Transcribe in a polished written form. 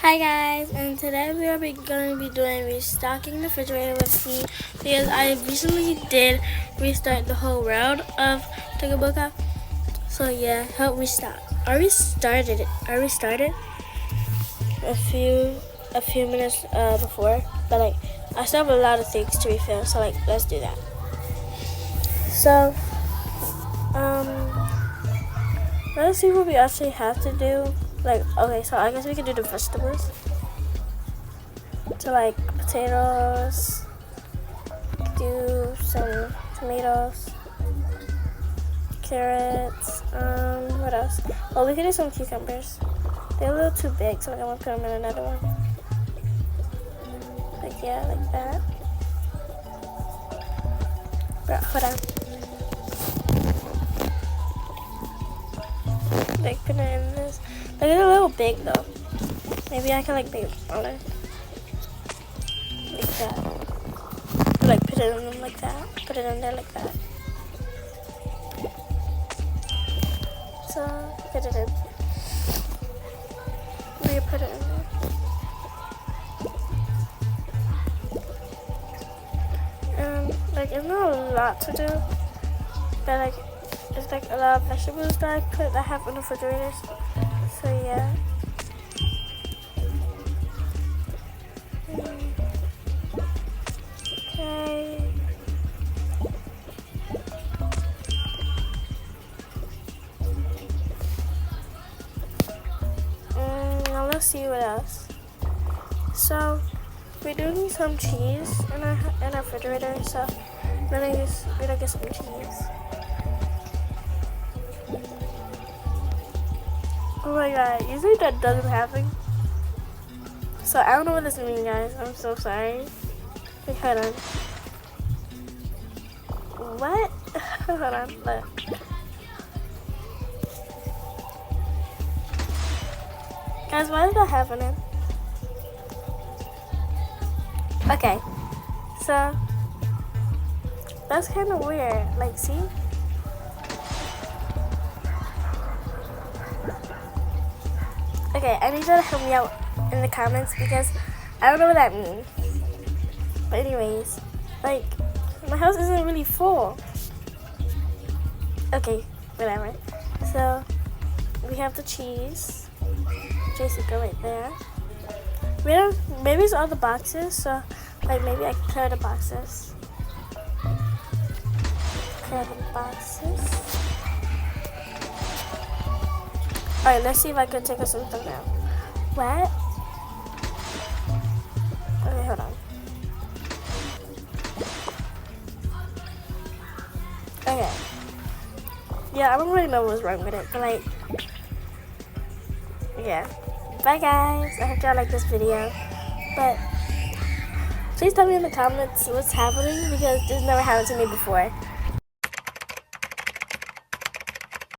Hi guys, and today we are going to be doing restocking the refrigerator with me because I recently did restart the whole round of Toca Boca. So yeah, help restock. I restarted it. I restarted a few minutes before, but I still have a lot of things to refill. So let's do that. So let's see what we actually have to do. Okay, so I guess we can do the vegetables. So potatoes, do some tomatoes, carrots, what else? Oh, we can do some cucumbers. They're a little too big, so I'm gonna put them in another one. Like that. But hold on. Put it in this. It's a little big though. Maybe I can make it smaller. Like that. Put it in them like that. Put it in there like that. So put it in. We put it in there. It's not a lot to do, but it's a lot of vegetables that I have in the refrigerator. So yeah. Okay. Now let's see what else. So we're doing some cheese in our refrigerator. So we're gonna get some cheese. Oh my god, usually that doesn't happen. So I don't know what this means, guys. I'm so sorry. Wait, hold on. What? Hold on, look. Guys, why is that happening? Okay, so that's kind of weird. See? Okay, I need you to help me out in the comments because I don't know what that means. But anyways, my house isn't really full. Okay, whatever. So we have the cheese. Jessica right there. Maybe it's all the boxes, so maybe I can clear the boxes. Clear the boxes. Alright, let's see if I can take us something now. What? Okay, hold on. Okay. Yeah, I don't really know what's wrong with it, but yeah. Bye guys. I hope y'all like this video. But please tell me in the comments what's happening because this never happened to me before.